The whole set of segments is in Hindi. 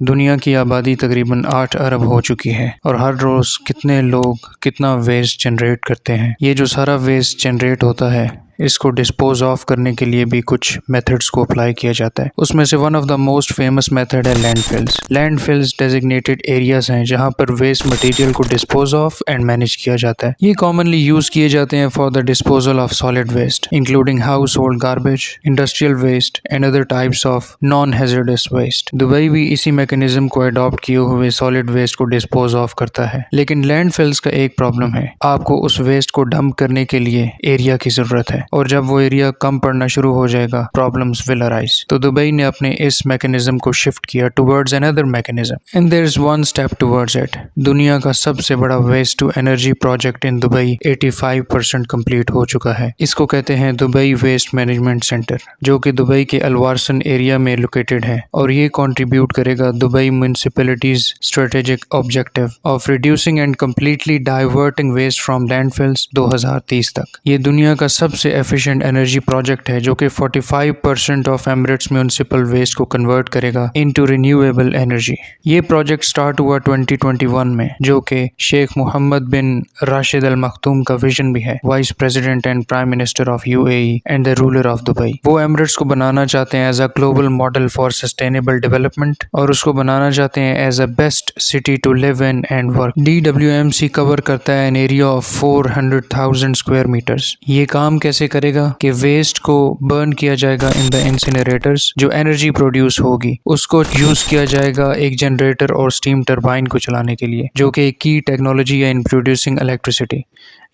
दुनिया की आबादी तकरीबन 8 अरब हो चुकी है और हर रोज़ कितने लोग कितना वेस्ट जनरेट करते हैं। ये जो सारा वेस्ट जनरेट होता है इसको डिस्पोज ऑफ करने के लिए भी कुछ मेथड्स को अप्लाई किया जाता है। उसमें से one of the most famous method है लैंडफिल्स। लैंडफिल्स डेजिग्नेटेड एरियाज हैं जहां पर वेस्ट मटेरियल को डिस्पोज ऑफ एंड मैनेज किया जाता है। ये कॉमनली यूज किए जाते हैं for the disposal of solid waste including household garbage, industrial waste and other types of non hazardous waste. Dubai भी इसी मैकेनिज्म को अडॉप्ट किए हुए सॉलिड वेस्ट को डिस्पोज ऑफ करता है। लेकिन लैंडफिल्स का एक प्रॉब्लम है, आपको उस वेस्ट को डंप करने के लिए एरिया की जरूरत है और जब वो एरिया कम पड़ना शुरू हो जाएगा प्रॉब्लम्स विल अराइज। तो दुबई ने अपने इस मैकेनिज्म को शिफ्ट किया towards another mechanism and there is one step towards it. दुनिया का सबसे बड़ा waste to energy project in Dubai 85% complete हो चुका है। इसको कहते हैं दुबई वेस्ट मैनेजमेंट सेंटर, जो कि दुबई के अलवारसन एरिया में लोकेटेड है और ये कंट्रीब्यूट करेगा Dubai municipality's strategic objective of reducing and completely diverting waste from landfills 2030 तक। ये दुनिया का सबसे एफिशिएंट एनर्जी प्रोजेक्ट है जो कि 45% ऑफ एमिरेट्स म्युनिसिपल वेस्ट को कन्वर्ट करेगा इनटू रिन्यूएबल एनर्जी। ये प्रोजेक्ट स्टार्ट हुआ 2021 में, जो कि शेख मोहम्मद बिन राशिद अल मखतूम का विजन भी है, vice president and prime minister of UAE and the ruler of Dubai. वो एमिरेट्स को बनाना चाहते हैं as a global model for sustainable development और उसको बनाना चाहते हैं as a best city to live in and work. DWMC cover करता है an area of 400,000 square metres. ये काम कैसे करेगा कि वेस्ट को बर्न किया जाएगा इन द इंसिनरेटर्स। जो एनर्जी प्रोड्यूस होगी उसको यूज किया जाएगा एक जनरेटर और स्टीम टरबाइन को चलाने के लिए, जो कि एक की टेक्नोलॉजी है इन प्रोड्यूसिंग इलेक्ट्रिसिटी।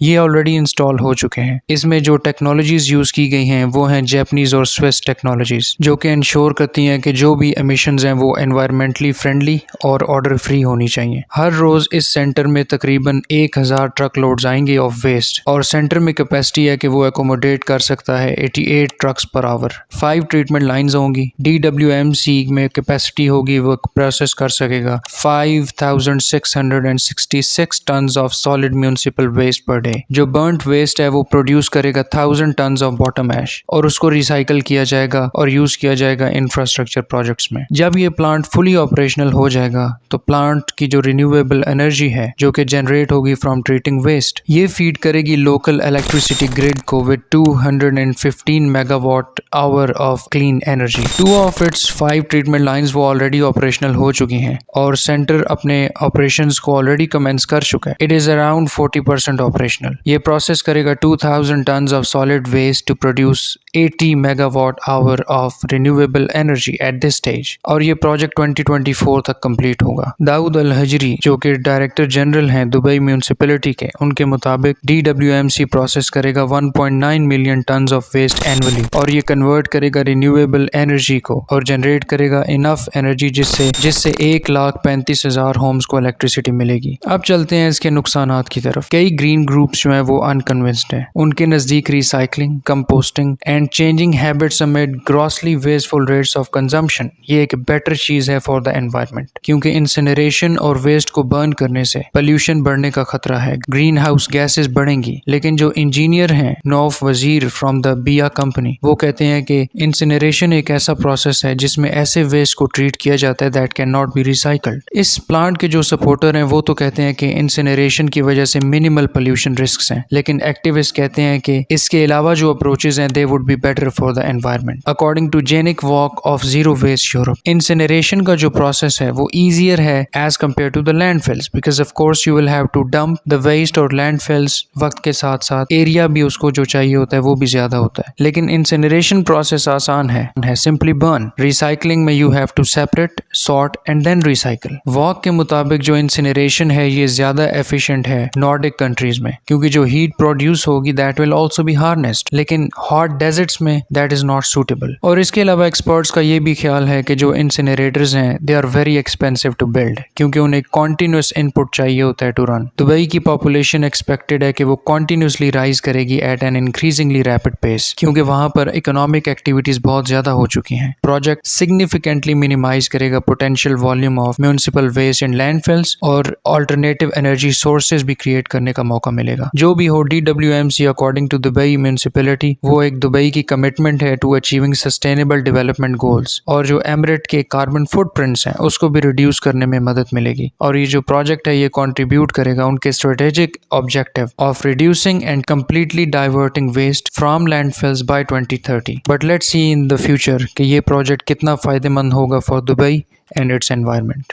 ये ऑलरेडी इंस्टॉल हो चुके हैं। इसमें जो टेक्नोलॉजीज यूज की गई हैं वो हैं जापानीज और स्विस टेक्नोलॉजीज, जो कि इंश्योर करती हैं कि जो भी एमिशंस हैं वो एनवायरमेंटली फ्रेंडली और ऑर्डर फ्री होनी चाहिए। हर रोज इस सेंटर में तकरीबन 1000 ट्रक लोड्स आएंगे ऑफ वेस्ट और सेंटर में कैपेसिटी है कि वो एकोमोडेट कर सकता है 88 trucks per hour. 5 treatment lines होंगी। DWMC में कैपेसिटी होगी वो प्रोसेस कर सकेगा 5666 tons of solid municipal waste per day. जो बर्न्ट वेस्ट है वो प्रोड्यूस करेगा 1000 टन्स ऑफ बॉटम ऐश और उसको रिसाइकल किया जाएगा और यूज किया जाएगा इंफ्रास्ट्रक्चर प्रोजेक्ट्स में। जब ये प्लांट फुली ऑपरेशनल हो जाएगा तो प्लांट की जो रिन्यूएबल एनर्जी है जो कि जनरेट होगी फ्रॉम ट्रीटिंग वेस्ट, ये फीड करेगी लोकल इलेक्ट्रिसिटी ग्रिड को with 215 megawatt hour of clean energy. 2 of its 5 treatment lines वो ऑलरेडी ऑपरेशनल हो चुकी हैं और सेंटर अपने ऑपरेशंस को ऑलरेडी कमेंस कर चुका है। It is around 40% operational. ये प्रोसेस करेगा 2000 tons of solid waste to produce 80 megawatt hour of renewable energy at this stage और ये प्रोजेक्ट 2024 तक कंप्लीट होगा। दाऊद अल हजरी, जो कि डायरेक्टर जनरल हैं दुबई म्युनिसिपैलिटी के, उनके मुताबिक DWMC प्रोसेस करेगा 1.9 million tons of waste annually और ये कन्वर्ट करेगा रिन्यूएबल एनर्जी को और जनरेट करेगा इनफ एनर्जी जिससे 1,35,000 होम्स को इलेक्ट्रिसिटी मिलेगी। अब चलते हैं इसके नुकसानात की तरफ। कई ग्रीन ग्रुप्स जो हैं वो अनकन्विंस्ड हैं। उनके नजदीक recycling, composting and changing habits amid grossly wasteful rates of consumption ये एक बेटर चीज है फॉर द एनवायरनमेंट, क्योंकि इंसिनरेशन और वेस्ट को बर्न करने से पोल्यूशन बढ़ने का खतरा है, ग्रीन हाउस गैसेस बढ़ेंगी। लेकिन जो इंजीनियर हैं नौफ वजीर फ्रॉम द बिया कंपनी, वो कहते हैं कि इंसिनरेशन एक ऐसा प्रोसेस है जिसमें ऐसे वेस्ट को ट्रीट किया जाता है that can not be recycled. इस प्लांट के जो सपोर्टर हैं वो तो कहते हैं कि इंसिनरेशन की वजह से मिनिमल पोल्यूशन रिस्क्स हैं, लेकिन एक्टिविस्ट कहते हैं कि इसके अलावा जो अप्रोचेस हैं they would be better for the environment. According to Janek Vahk of zero waste Europe, incineration का जो प्रोसेस है वो ईजियर है as compare to the landfills, because of course you will have to dump the waste और लैंडफिल्स वक्त के साथ साथ एरिया भी उसको जो चाहिए होता है वो भी ज्यादा होता है। लेकिन इंसिनरेशन प्रोसेस आसान है सिंपली बर्न। रिसाइकलिंग में you have to separate, sort and then recycle. Vahk के मुताबिक जो इंसिनरेशन है ये ज्यादा एफिशिएंट है नॉर्डिक कंट्रीज में, क्योंकि जो हीट प्रोड्यूस होगी that will also be harnessed, लेकिन हॉट डेजर्ट्स में दैट इज नॉट सूटेबल। और इसके अलावा एक्सपर्ट्स का ये भी ख्याल है कि जो इंसिनरेटर्स हैं they are very expensive to build, क्योंकि उन्हें कॉन्टिन्यूस इनपुट चाहिए होता है टू रन। दुबई की पॉपुलेशन एक्सपेक्टेड है कि वो कॉन्टिन्यूसली राइज करेगी at an increasingly rapid pace, क्योंकि वहां पर इकोनॉमिक एक्टिविटीज बहुत ज्यादा हो चुकी हैं। प्रोजेक्ट सिग्निफिकेंटली मिनिमाइज करेगा potential volume of municipal waste and landfills और अल्टरनेटिव एनर्जी सोर्सेज भी क्रिएट करने का मौका मिलेगा। मिलेगा। जो भी हो, DWMC according to Dubai municipality वो एक दुबई की कमिटमेंट है to achieving sustainable development goals, और जो एमिरेट के कार्बन फुटप्रिंट्स हैं उसको भी रिड्यूस करने में मदद मिलेगी। और ये जो प्रोजेक्ट है ये कंट्रीब्यूट करेगा उनके strategic objective of reducing and completely diverting waste from landfills by 2030। But let's see in the future कि ये प्रोजेक्ट कितना फायदेमंद होगा for Dubai and its environment.